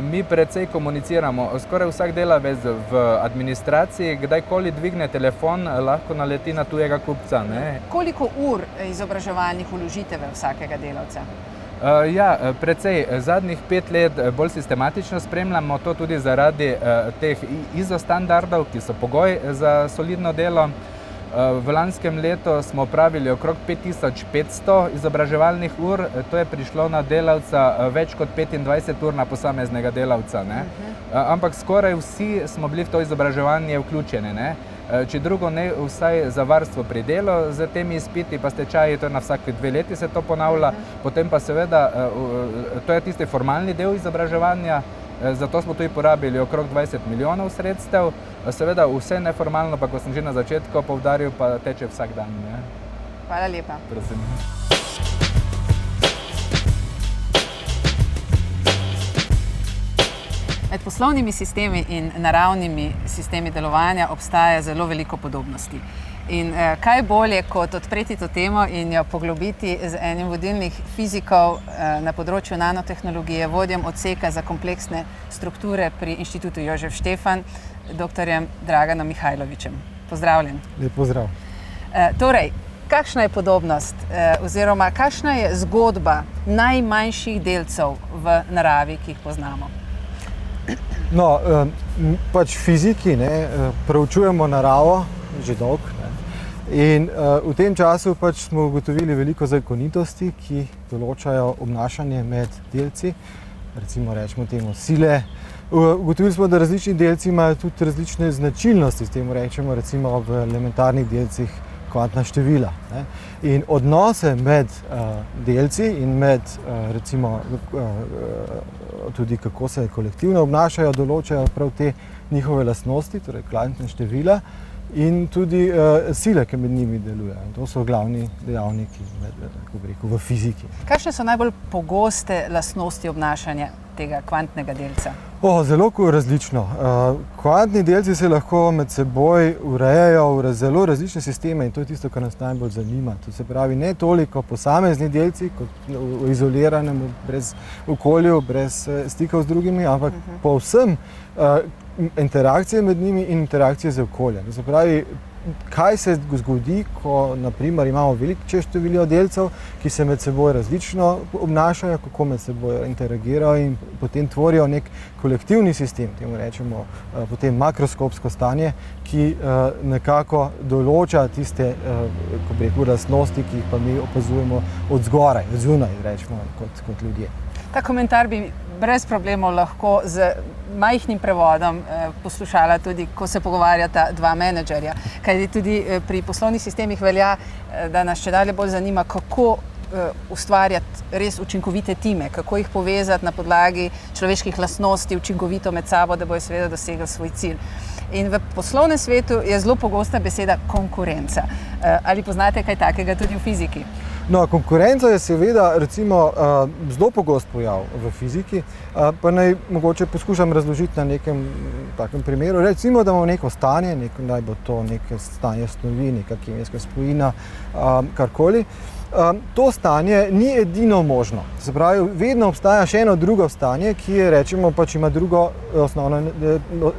Mi precej komuniciramo. Skoraj vsak delavec v administraciji, kdajkoli dvigne telefon, lahko naleti na tujega kupca. Ne? Koliko ur izobraževalnih vložite v vsakega delavca? Precej. Zadnjih 5 let bolj sistematično spremljamo to tudi zaradi teh ISO standardov, ki so pogoj za solidno delo. V lanskem letu smo opravili okrog 5500 izobraževalnih ur, to je prišlo na delavca več kot 25 ur na posameznega delavca. Ne? Ampak skoraj vsi smo bili v to izobraževanje vključeni. Ne? Če drugo ne, vsaj za varstvo pri delu z temi izpiti pa stečaji, to je na vsake 2 leti se to ponavlja, potem pa seveda, to je tisti formalni del izobraževanja, zato smo tudi porabili okrog 20 milijonov sredstev. Seveda vse neformalno, pa ko sem že na začetku poudaril, pa teče vsak dan. Ne? Hvala lepa. Prosim. Med poslovnimi sistemi in naravnimi sistemi delovanja obstaja zelo veliko podobnosti. In kaj bolje kot odpreti to temo in jo poglobiti z enim vodilnih fizikov na področju nanotehnologije, vodjem odseka za kompleksne strukture pri Inštitutu Jožef Štefan, doktorjem Draganom Mihajlovićem. Pozdravljen. Lep pozdrav. Torej, kakšna je podobnost oziroma kakšna je zgodba najmanjših delcev v naravi, ki jih poznamo? No, pač fiziki preučujemo naravo že dolgo. In v tem času pač smo ugotovili veliko zakonitosti, ki določajo obnašanje med delci, recimo rečemo temu sile. Ugotovili smo, da različni delci imajo tudi različne značilnosti, s tem rečemo recimo v elementarnih delcih kvantna števila. Ne. In odnose med delci in med recimo tudi kako se kolektivno obnašajo, določajo prav te njihove lastnosti, torej kvantna števila, in tudi sile, ki med njimi delujejo. In to so glavni dejavniki v fiziki. Kakšne so najbolj pogoste lastnosti obnašanja tega kvantnega delca? Zelo različno. Kvantni delci se lahko med seboj urejajo v zelo različne sisteme in to je tisto, kar nas najbolj zanima. To se pravi, ne toliko posamezni delci, kot v izoliranem, brez okolju, brez stikov z drugimi, ampak povsem interakcije med njimi in interakcije z okoljem. To se pravi, kaj se zgodi, ko na primer imamo veliko število delcev, ki se med seboj različno obnašajo, kako med seboj interagirajo in potem tvorijo nek kolektivni sistem, temu rečemo potem makroskopsko stanje, ki nekako določa tiste lastnosti, ki jih pa mi opazujemo od zgoraj, od zunaj, rečemo, kot ljudje. Ta komentar bi brez problemov lahko z majhnim prevodom poslušala tudi, ko se pogovarjata dva menedžerja. Kajti tudi pri poslovnih sistemih velja, da nas čedalje bolj zanima, kako ustvarjati res učinkovite time, kako jih povezati na podlagi človeških lastnosti učinkovito med sabo, da bojo seveda dosegli svoj cilj. In v poslovnem svetu je zelo pogosta beseda konkurenca. Ali poznate kaj takega tudi v fiziki? No, konkurenca je seveda recimo zelo pogost pojav v fiziki, pa naj mogoče poskušam razložiti na nekem takem primeru. Recimo, da imamo neko stanje, naj bo to neko stanje snovi, neka kemijska spojina, karkoli. To stanje ni edino možno. Se pravi, vedno obstaja še eno drugo stanje, ki je, rečemo, pač ima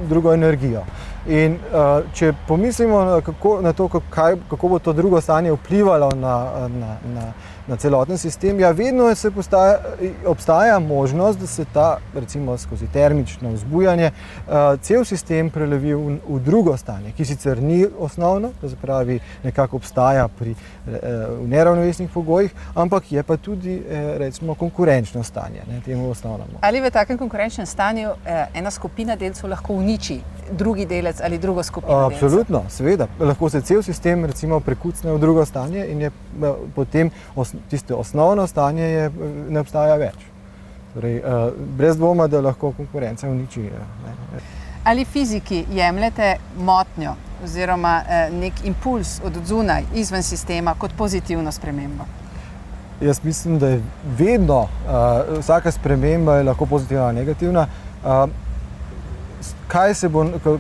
drugo energijo. In če pomislimo na to, kako bo to drugo stanje vplivalo na celoten sistem, vedno obstaja možnost, da se ta, recimo skozi termično vzbujanje, cel sistem prelevi v drugo stanje, ki sicer ni osnovno, to se pravi nekako obstaja v neravnovesnih pogojih, ampak je pa tudi, recimo, konkurenčno stanje, temu osnovnemu. Ali v takem konkurenčnem stanju ena skupina delcev lahko uniči drugi delec ali drugo skupino delcev? Absolutno, seveda. Lahko se cel sistem recimo prekucne v drugo stanje in je potem tisto osnovno stanje ne obstaja več. Torej, brez dvoma, da lahko konkurenca uniči. Ali fiziki jemljete motnjo oziroma nek impuls od zunaj, izven sistema, kot pozitivno spremembo? Jaz mislim, da je vedno, vsaka sprememba je lahko pozitivna ali negativna.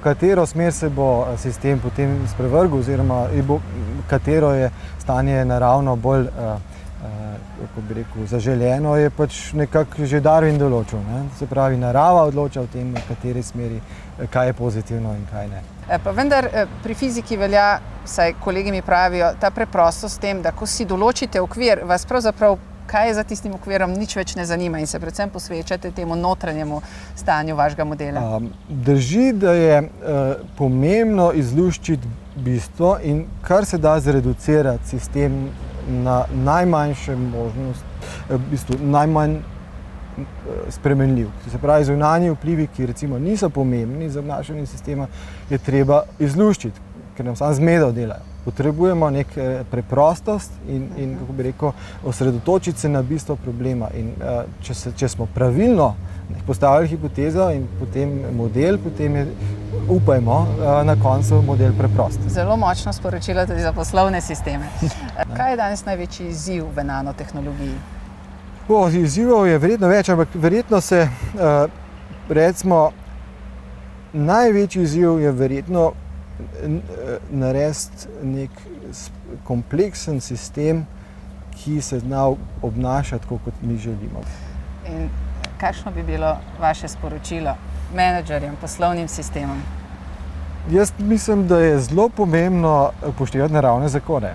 Katero smer se bo sistem potem sprevrgel oziroma katero je stanje naravno bolj kako bi rekel, zaželeno, je pač nekako že Darwin določil. Ne? Se pravi, narava odloča v tem, v kateri smeri, kaj je pozitivno in kaj ne. Pa vendar pri fiziki velja, saj kolegi mi pravijo, ta preprostost s tem, da ko si določite okvir, vas pravzaprav kaj je za tistim okvirom, nič več ne zanima in se predvsem posvečate temu notranjemu stanju vašega modela. Drži, da je pomembno izluščiti bistvo in kar se da zreducirati sistem na najmanjše možnost, v bistvu najmanj spremenljiv. Se pravi, zunanji vplivi, ki recimo niso pomembni za obnašanje sistema, je treba izluščiti, ker nam samo zmedo delajo. Potrebujemo nek preprostost in kako bi rekel, osredotočiti se na bistvo problema. In če smo pravilno postavili hipotezo in potem model, potem je, upajmo, na koncu model preprost. Zelo močno sporočilo tudi za poslovne sisteme. Kaj je danes največji izziv v nanotehnologiji? Izzivov je verjetno več, ampak verjetno se, recimo, največji izziv je verjetno narediti nek kompleksen sistem, ki se zna obnašati tako, kot mi želimo. In kakšno bi bilo vaše sporočilo menedžerjem, poslovnim sistemom? Jaz mislim, da je zelo pomembno upoštevati naravne zakone.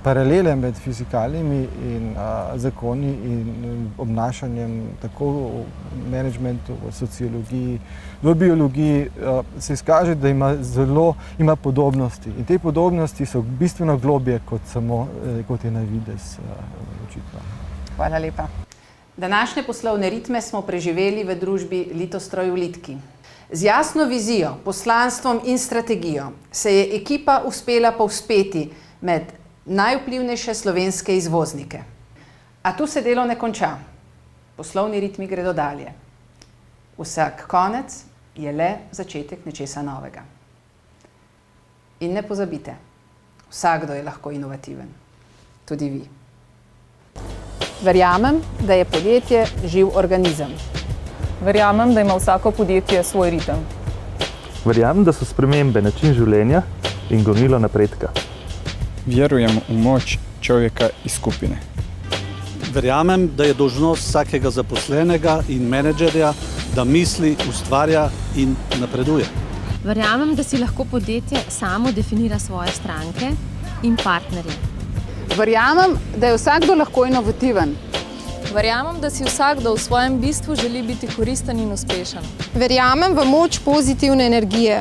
Paralele med fizikalnimi in zakoni in obnašanjem tako v menedžmentu, v sociologiji, v biologiji se izkaže, da ima podobnosti. In te podobnosti so bistveno globje kot je na videz očitno. Hvala lepa. Današnje poslovne ritme smo preživeli v družbi Litostroj v Litki. Z jasno vizijo, poslanstvom in strategijo se je ekipa uspela povzpeti med najvplivnejše slovenske izvoznike. A tu se delo ne konča. Poslovni ritmi gredo dalje. Vsak konec je le začetek nečesa novega. In ne pozabite, vsakdo je lahko inovativen. Tudi vi. Verjamem, da je podjetje živ organizem. Verjamem, da ima vsako podjetje svoj ritem. Verjamem, da so spremembe način življenja in gonilo napredka. Vjerujem v moč človeka iz skupine. Verjamem, da je dolžnost vsakega zaposlenega in menedžerja, da misli, ustvarja in napreduje. Verjamem, da si lahko podjetje samo definira svoje stranke in partnerje. Verjamem, da je vsakdo lahko inovativen. Verjamem, da si vsakdo v svojem bistvu želi biti koristen in uspešen. Verjamem v moč pozitivne energije.